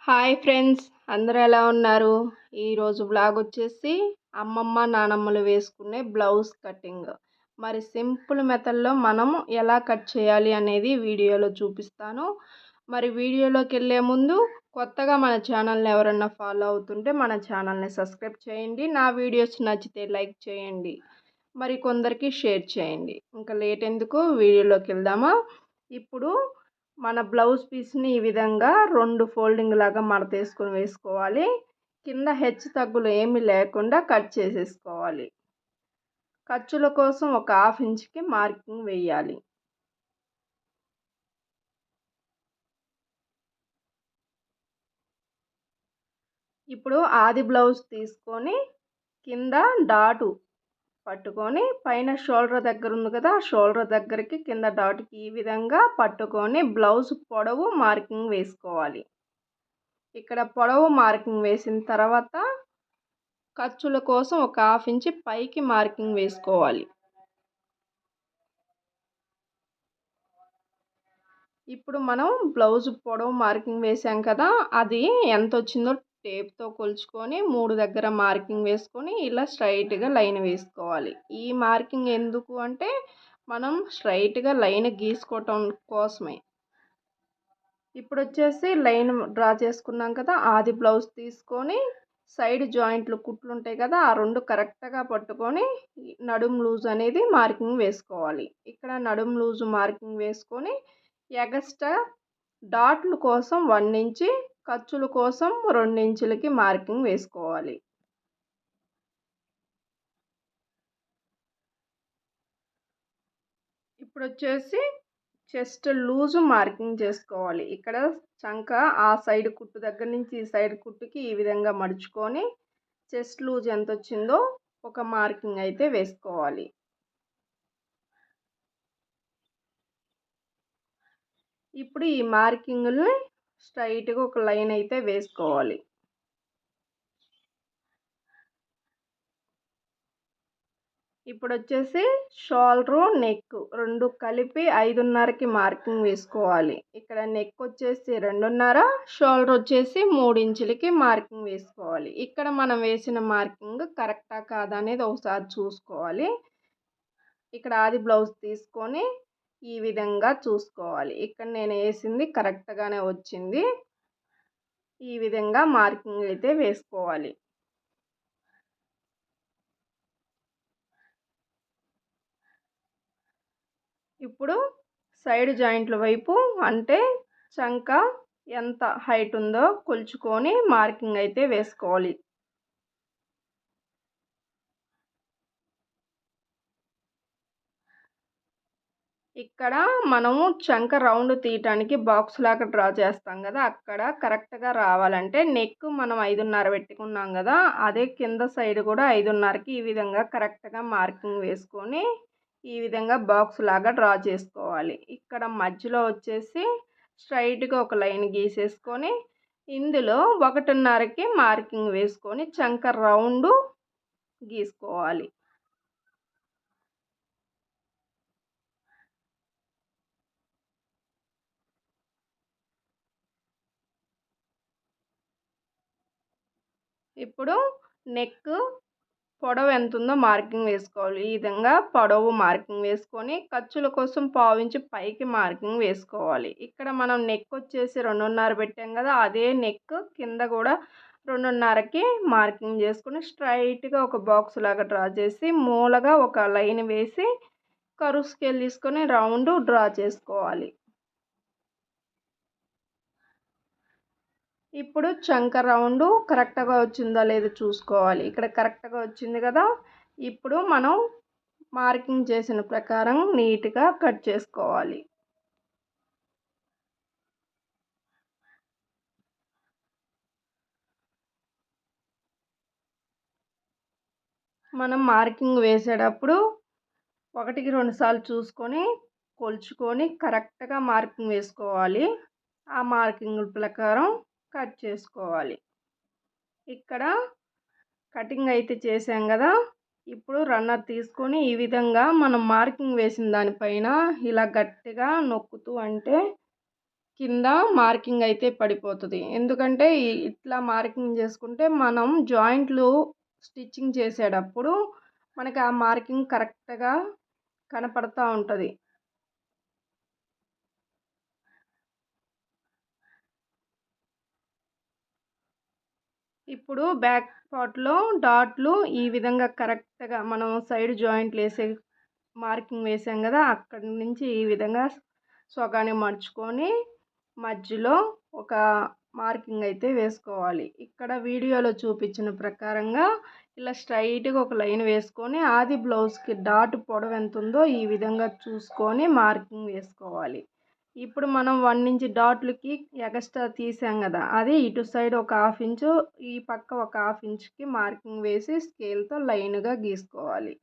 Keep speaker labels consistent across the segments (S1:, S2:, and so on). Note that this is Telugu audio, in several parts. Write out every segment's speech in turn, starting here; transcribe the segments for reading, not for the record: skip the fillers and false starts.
S1: హాయ్ ఫ్రెండ్స్, అందరూ ఎలా ఉన్నారు? ఈరోజు వ్లాగ్ వచ్చేసి అమ్మమ్మ నానమ్మలు వేసుకునే బ్లౌజ్ కటింగ్. మరి సింపుల్ మెథడ్లో మనం ఎలా కట్ చేయాలి అనేది వీడియోలో చూపిస్తాను. మరి వీడియోలోకి వెళ్ళే ముందు కొత్తగా మన ఛానల్ని ఎవరన్నా ఫాలో అవుతుంటే మన ఛానల్ని సబ్స్క్రైబ్ చేయండి. నా వీడియోస్ నచ్చితే లైక్ చేయండి, మరి కొందరికి షేర్ చేయండి. ఇంకా లేట్ ఎందుకు, వీడియోలోకి వెళ్దామా? ఇప్పుడు మన బ్లౌజ్ పీస్ని ఈ విధంగా 2 ఫోల్డింగ్ లాగా మడతేసుకొని వేసుకోవాలి. కింద హెచ్చు తగ్గులు ఏమీ లేకుండా కట్ చేసేసుకోవాలి. ఖర్చుల కోసం ఒక 1/2 ఇంచ్కి మార్కింగ్ వేయాలి. ఇప్పుడు ఆది బ్లౌజ్ తీసుకొని కింద డాటు పట్టుకొని పైన షోల్డర్ దగ్గర ఉంది కదా, షోల్డర్ దగ్గరికి కింద డాట్కి ఈ విధంగా పట్టుకొని బ్లౌజ్ పొడవు మార్కింగ్ వేసుకోవాలి. ఇక్కడ పొడవు మార్కింగ్ వేసిన తర్వాత ఖర్చుల కోసం ఒక 1/2 ఇంచ్ పైకి మార్కింగ్ వేసుకోవాలి. ఇప్పుడు మనం బ్లౌజ్ పొడవు మార్కింగ్ వేసాం కదా, అది ఎంత వచ్చిందో టేప్తో కొలుచుకొని 3 దగ్గర మార్కింగ్ వేసుకొని ఇలా స్ట్రైట్గా లైన్ వేసుకోవాలి. ఈ మార్కింగ్ ఎందుకు అంటే మనం స్ట్రైట్గా లైన్ గీసుకోవటం కోసమే. ఇప్పుడు వచ్చేసి లైన్ డ్రా చేసుకున్నాం కదా, ఆది బ్లౌజ్ తీసుకొని సైడ్ జాయింట్లు కుట్లు ఉంటాయి కదా, ఆ 2 కరెక్ట్గా పట్టుకొని నడుం లూజ్ అనేది మార్కింగ్ వేసుకోవాలి. ఇక్కడ నడుం లూజ్ మార్కింగ్ వేసుకొని ఎగస్ట్రా డాట్ల కోసం 1 ఇంచ్, ఖర్చుల కోసం 2 ఇంచులకి మార్కింగ్ వేసుకోవాలి. ఇప్పుడు వచ్చేసి చెస్ట్ లూజు మార్కింగ్ చేసుకోవాలి. ఇక్కడ చంక ఆ సైడ్ కుట్టు దగ్గర నుంచి ఈ సైడ్ కుట్టుకి ఈ విధంగా మడుచుకొని చెస్ట్ లూజ్ ఎంత వచ్చిందో ఒక మార్కింగ్ అయితే వేసుకోవాలి. ఇప్పుడు ఈ మార్కింగ్ని స్ట్రైట్గా ఒక లైన్ అయితే వేసుకోవాలి. ఇప్పుడు వచ్చేసి షోల్డరు నెక్ 2 కలిపి 5.5కి మార్కింగ్ వేసుకోవాలి. ఇక్కడ నెక్ వచ్చేసి 2.5, షోల్డర్ వచ్చేసి 3 ఇంచులకి మార్కింగ్ వేసుకోవాలి. ఇక్కడ మనం వేసిన మార్కింగ్ కరెక్టా కాదా అనేది ఒకసారి చూసుకోవాలి. ఇక్కడ ఆది బ్లౌజ్ తీసుకొని ఈ విధంగా చూసుకోవాలి. ఇక్కడ నేను వేసింది కరెక్ట్గానే వచ్చింది. ఈ విధంగా మార్కింగ్ అయితే వేసుకోవాలి. ఇప్పుడు సైడ్ జాయింట్ల వైపు అంటే చంక ఎంత హైట్ ఉందో కొలుచుకొని మార్కింగ్ అయితే వేసుకోవాలి. ఇక్కడ మనము చంక రౌండ్ తీయటానికి బాక్స్ లాగా డ్రా చేస్తాం కదా, అక్కడ కరెక్ట్గా రావాలంటే నెక్ మనం 5.5 పెట్టుకున్నాం కదా, అదే కింద సైడ్ కూడా 5.5కి ఈ విధంగా కరెక్ట్గా మార్కింగ్ వేసుకొని ఈ విధంగా బాక్స్ లాగా డ్రా చేసుకోవాలి. ఇక్కడ మధ్యలో వచ్చేసి స్ట్రైట్గా ఒక లైన్ గీసేసుకొని ఇందులో 1.5కి మార్కింగ్ వేసుకొని చంక రౌండ్ గీసుకోవాలి. ఇప్పుడు నెక్ పొడవు ఎంత ఉందో మార్కింగ్ వేసుకోవాలి. ఈ విధంగా పొడవు మార్కింగ్ వేసుకొని ఖర్చుల కోసం 1/2 ఇంచ్ పైకి మార్కింగ్ వేసుకోవాలి. ఇక్కడ మనం నెక్ వచ్చేసి 2.5 పెట్టాం కదా, అదే నెక్ కింద కూడా 2.5కి మార్కింగ్ చేసుకొని స్ట్రైట్గా ఒక బాక్స్ లాగా డ్రా చేసి మూలగా ఒక లైన్ వేసి కరువు స్కేల్ తీసుకొని రౌండ్ డ్రా చేసుకోవాలి. ఇప్పుడు చంక రౌండ్ కరెక్ట్గా వచ్చిందో లేదో చూసుకోవాలి. ఇక్కడ కరెక్ట్గా వచ్చింది కదా, ఇప్పుడు మనం మార్కింగ్ చేసిన ప్రకారం నీట్గా కట్ చేసుకోవాలి. మనం మార్కింగ్ వేసేటప్పుడు 1కి 2 సార్లు చూసుకొని కొలుచుకొని కరెక్ట్గా మార్కింగ్ వేసుకోవాలి. ఆ మార్కింగ్ ప్రకారం కట్ చేసుకోవాలి. ఇక్కడ కటింగ్ అయితే చేసాం కదా, ఇప్పుడు రన్నర్ తీసుకొని ఈ విధంగా మనం మార్కింగ్ వేసిన దానిపైన ఇలా గట్టిగా నొక్కుతూ అంటే కింద మార్కింగ్ అయితే పడిపోతుంది. ఎందుకంటే ఇట్లా మార్కింగ్ చేసుకుంటే మనం జాయింట్లు స్టిచ్చింగ్ చేసేటప్పుడు మనకి ఆ మార్కింగ్ కరెక్ట్గా కనపడతా ఉంటుంది. ఇప్పుడు బ్యాక్ పార్ట్లో డాట్లు ఈ విధంగా కరెక్ట్గా మనం సైడ్ జాయింట్లు మార్కింగ్ వేసాం కదా, అక్కడి నుంచి ఈ విధంగా సొగాన్ని మడుచుకొని మధ్యలో ఒక మార్కింగ్ అయితే వేసుకోవాలి. ఇక్కడ వీడియోలో చూపించిన ప్రకారంగా ఇలా స్ట్రైట్గా ఒక లైన్ వేసుకొని ఆది బ్లౌజ్కి డాట్ పొడవు ఎంత ఉందో ఈ విధంగా చూసుకొని మార్కింగ్ వేసుకోవాలి. ఇప్పుడు మనం 1 ఇంచ్ డాట్లకి ఎక్స్ట్రా తీసాం కదా, అది ఇటు సైడ్ ఒక 1/2 ఇంచు, ఈ పక్క ఒక 1/2 ఇంచ్కి మార్కింగ్ వేసి స్కేల్తో లైన్గా గీసుకోవాలి.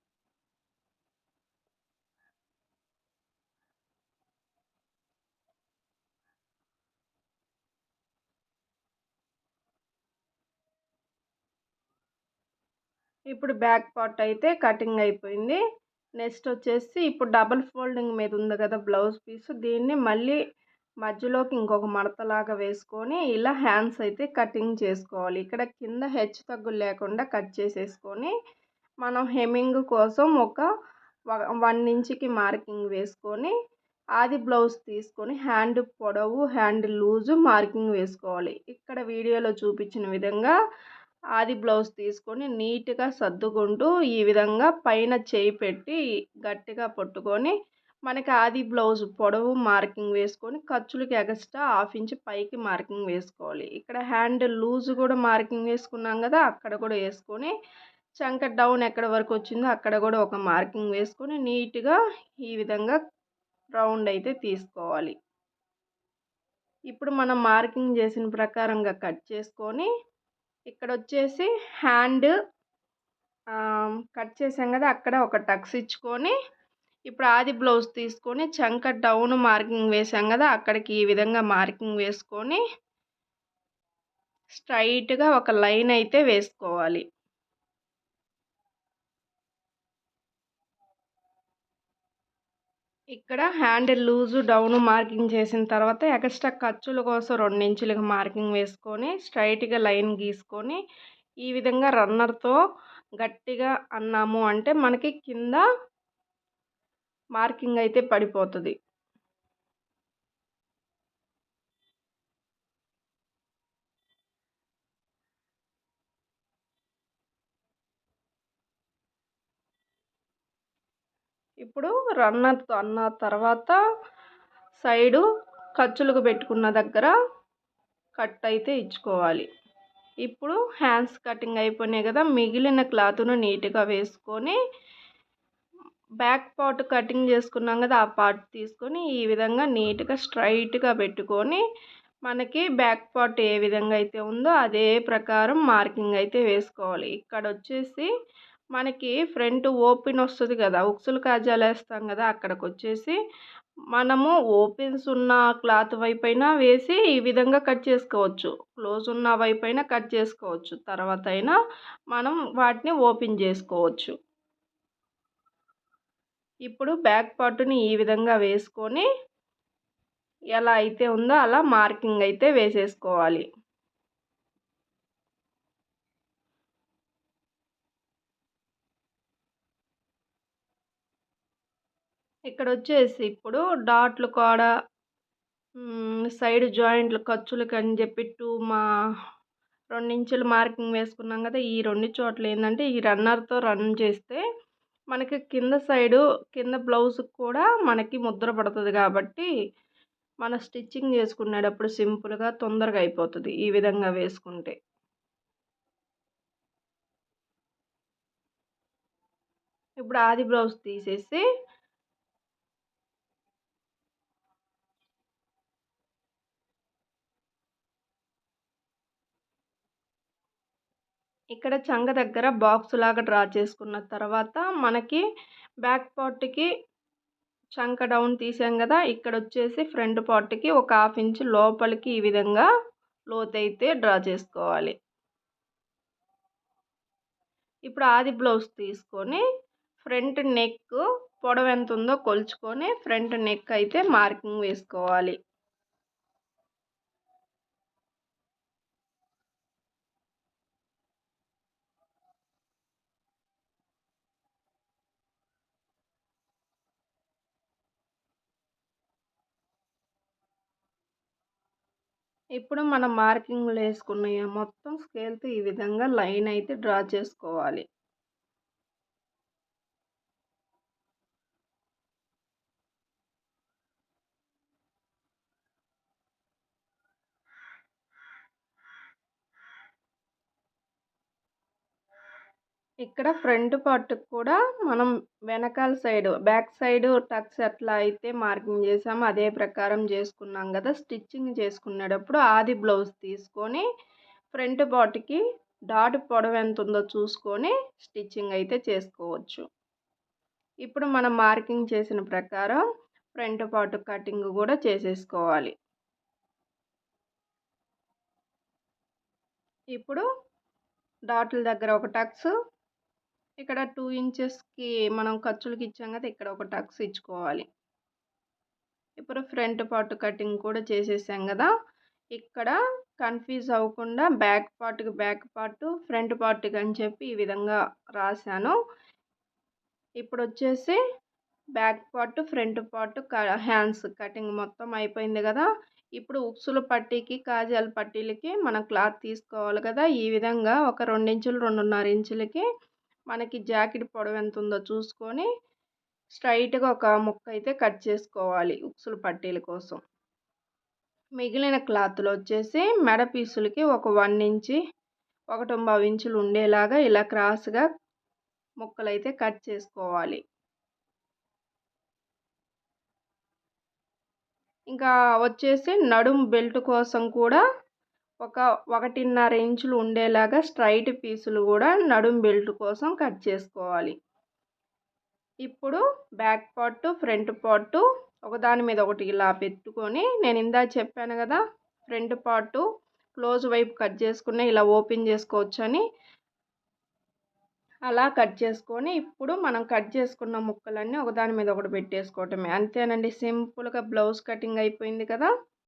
S1: ఇప్పుడు బ్యాక్ పార్ట్ అయితే కటింగ్ అయిపోయింది. నెక్స్ట్ వచ్చేసి ఇప్పుడు డబుల్ ఫోల్డింగ్ మీద ఉంది కదా బ్లౌజ్ పీస్, దీన్ని మళ్ళీ మధ్యలోకి ఇంకొక మడతలాగా వేసుకొని ఇలా హ్యాండ్స్ అయితే కటింగ్ చేసుకోవాలి. ఇక్కడ కింద హెచ్చు తగ్గులు లేకుండా కట్ చేసేసుకొని మనం హెమ్మింగ్ కోసం ఒక 1 ఇంచ్కి మార్కింగ్ వేసుకొని ఆది బ్లౌజ్ తీసుకొని హ్యాండ్ పొడవు హ్యాండ్ లూజు మార్కింగ్ వేసుకోవాలి. ఇక్కడ వీడియోలో చూపించిన విధంగా ఆది బ్లౌజ్ తీసుకొని నీట్గా సర్దుకుంటూ ఈ విధంగా పైన చేయి పెట్టి గట్టిగా పట్టుకొని మనకి ఆది బ్లౌజ్ పొడవు మార్కింగ్ వేసుకొని ఖర్చులకి ఎక్స్ట్రా 1/2 ఇంచ్ పైకి మార్కింగ్ వేసుకోవాలి. ఇక్కడ హ్యాండ్ లూజ్ కూడా మార్కింగ్ వేసుకున్నాం కదా, అక్కడ కూడా వేసుకొని చంక డౌన్ ఎక్కడ వరకు వచ్చిందో అక్కడ కూడా ఒక మార్కింగ్ వేసుకొని నీట్గా ఈ విధంగా రౌండ్ అయితే తీసుకోవాలి. ఇప్పుడు మనం మార్కింగ్ చేసిన ప్రకారంగా కట్ చేసుకొని ఇక్కడ వచ్చేసి హ్యాండ్ కట్ చేసాం కదా, అక్కడ ఒక టక్స్ ఇచ్చుకొని ఇప్పుడు ఆది బ్లౌజ్ తీసుకొని చంక డౌన్ మార్కింగ్ వేసాం కదా, అక్కడికి ఈ విధంగా మార్కింగ్ వేసుకొని స్ట్రైట్గా ఒక లైన్ అయితే వేసుకోవాలి. ఇక్కడ హ్యాండ్ లూజు డౌన్ మార్కింగ్ చేసిన తర్వాత ఎక్స్ట్రా ఖర్చుల కోసం 2 ఇంచులకు మార్కింగ్ వేసుకొని స్ట్రైట్గా లైన్ గీసుకొని ఈ విధంగా రన్నర్తో గట్టిగా అన్నాము అంటే మనకి కింద మార్కింగ్ అయితే పడిపోతుంది. ఇప్పుడు రన్నర్తో అన్న తర్వాత సైడు ఖర్చులకు పెట్టుకున్న దగ్గర కట్ అయితే ఇచ్చుకోవాలి. ఇప్పుడు హ్యాండ్స్ కటింగ్ అయిపోయినాయి కదా, మిగిలిన క్లాత్ను నీట్గా వేసుకొని బ్యాక్ పార్ట్ కటింగ్ చేసుకున్నాం కదా, ఆ పార్ట్ తీసుకొని ఈ విధంగా నీట్గా స్ట్రైట్గా పెట్టుకొని మనకి బ్యాక్ పార్ట్ ఏ విధంగా అయితే ఉందో అదే ప్రకారం మార్కింగ్ అయితే వేసుకోవాలి. ఇక్కడ వచ్చేసి మనకి ఫ్రంట్ ఓపెన్ వస్తుంది కదా, ఉక్సులు కాజాలు వేస్తాం కదా, అక్కడికి వచ్చేసి మనము ఓపెన్స్ ఉన్న క్లాత్ వైపైనా వేసి ఈ విధంగా కట్ చేసుకోవచ్చు, క్లోజ్ ఉన్న వైపైనా కట్ చేసుకోవచ్చు, తర్వాత అయినా మనం వాటిని ఓపెన్ చేసుకోవచ్చు. ఇప్పుడు బ్యాక్ పార్ట్ని ఈ విధంగా వేసుకొని ఎలా అయితే ఉందో అలా మార్కింగ్ అయితే వేసేసుకోవాలి. ఇక్కడ వచ్చేసి ఇప్పుడు డాట్లు కూడా సైడ్ జాయింట్లు ఖర్చులకి అని చెప్పి 2 ఇంచులు మార్కింగ్ వేసుకున్నాం కదా, ఈ 2 చోట్ల ఏంటంటే ఈ రన్నర్తో రన్ చేస్తే మనకి కింద సైడు కింద బ్లౌజ్కి కూడా మనకి ముద్ర పడుతుంది కాబట్టి మన స్టిచ్చింగ్ చేసుకునేటప్పుడు సింపుల్గా తొందరగా అయిపోతుంది ఈ విధంగా వేసుకుంటే. ఇప్పుడు ఆది బ్లౌజ్ తీసేసి ఇక్కడ చంక దగ్గర బాక్స్ లాగా డ్రా చేసుకున్న తర్వాత మనకి బ్యాక్ పార్ట్కి చంక డౌన్ తీసాం కదా, ఇక్కడ వచ్చేసి ఫ్రంట్ పార్ట్కి ఒక 1/2 ఇంచ్ లోపలికి ఈ విధంగా లోతైతే డ్రా చేసుకోవాలి. ఇప్పుడు ఆది బ్లౌజ్ తీసుకొని ఫ్రంట్ నెక్ పొడవు ఎంత ఉందో కొలుచుకొని ఫ్రంట్ నెక్ అయితే మార్కింగ్ వేసుకోవాలి. ఇప్పుడు మనం మార్కింగ్‌లు వేసుకున్నయి మొత్తం స్కేల్‌తో ఈ విధంగా లైన్ అయితే డ్రా చేసుకోవాలి. ఇక్కడ ఫ్రంట్ పార్ట్‌కి కూడా మనం వెనకాల సైడ్, బ్యాక్ సైడ్ టక్స్ ఎట్లా అయితే మార్కింగ్ చేసామో అదే ప్రకారం చేసుకున్నాం కదా! స్టిచ్చింగ్ చేసుకునేటప్పుడు ఆది బ్లౌజ్ తీసుకొని ఫ్రంట్ పార్ట్‌కి డాట్ పొడవు ఎంత ఉందో చూసుకొని స్టిచ్చింగ్ అయితే చేసుకోవచ్చు. ఇప్పుడు మనం మార్కింగ్ చేసిన ప్రకారం ఫ్రంట్ పార్ట్ కటింగ్ కూడా చేసేసుకోవాలి. ఇప్పుడు డాట్ల దగ్గర ఒక టక్స్, ఇక్కడ 2 ఇంచెస్‌కి మనం ఖర్చులకి ఇచ్చాం కదా! ఇక్కడ ఒక టక్స్ ఇచ్చుకోవాలి. ఇప్పుడు ఫ్రంట్ పార్ట్ కటింగ్ కూడా చేసేసాం కదా! ఇక్కడ కన్‌ఫ్యూజ్ అవ్వకుండా బ్యాక్ పార్ట్‌కి బ్యాక్ పార్ట్, ఫ్రంట్ పార్ట్‌కి అని చెప్పి ఈ విధంగా రాసాను. ఇప్పుడొచ్చేసి back part, front part hands cutting మొత్తం అయిపోయింది కదా! ఇప్పుడు ఉక్సుల పట్టీకి, కాజాల పట్టీలకి మనం క్లాత్ తీసుకోవాలి కదా! ఈ విధంగా ఒక 2 ఇంచులు, 2.5 ఇంచులకి మనకి జాకెట్ పొడవు ఎంత ఉందో చూసుకొని స్ట్రైట్‌గా ఒక ముక్క అయితే కట్ చేసుకోవాలి ఉక్సుల పట్టీల కోసం. మిగిలిన క్లాత్‌లో వచ్చేసి మెడ పీసులకి ఒక 1 ఇంచి, 1.25 ఇంచులు ఉండేలాగా ఇలా క్రాస్‌గా ముక్కలైతే కట్ చేసుకోవాలి. ఇంకా వచ్చేసి నడుం బెల్ట్ కోసం కూడా ఒక 1.5 ఇంచులు ఉండేలాగా స్ట్రైట్ పీసులు కూడా నడుం బెల్ట్ కోసం కట్ చేసుకోవాలి. ఇప్పుడు బ్యాక్ పార్ట్, ఫ్రంట్ పార్ట్ ఒకదాని మీద ఒకటి ఇలా పెట్టుకొని నేను ఇందాక చెప్పాను కదా! ఫ్రంట్ పార్ట్ క్లోజ్ వైపు కట్ చేసుకుని ఇలా ఓపెన్ చేసుకోవచ్చని. అలా కట్ చేసుకొని ఇప్పుడు మనం కట్ చేసుకున్న ముక్కలన్నీ ఒకదాని మీద ఒకటి పెట్టేసుకోవటమే. అంతేనండి, సింపుల్‌గా బ్లౌజ్ కటింగ్ అయిపోయింది కదా!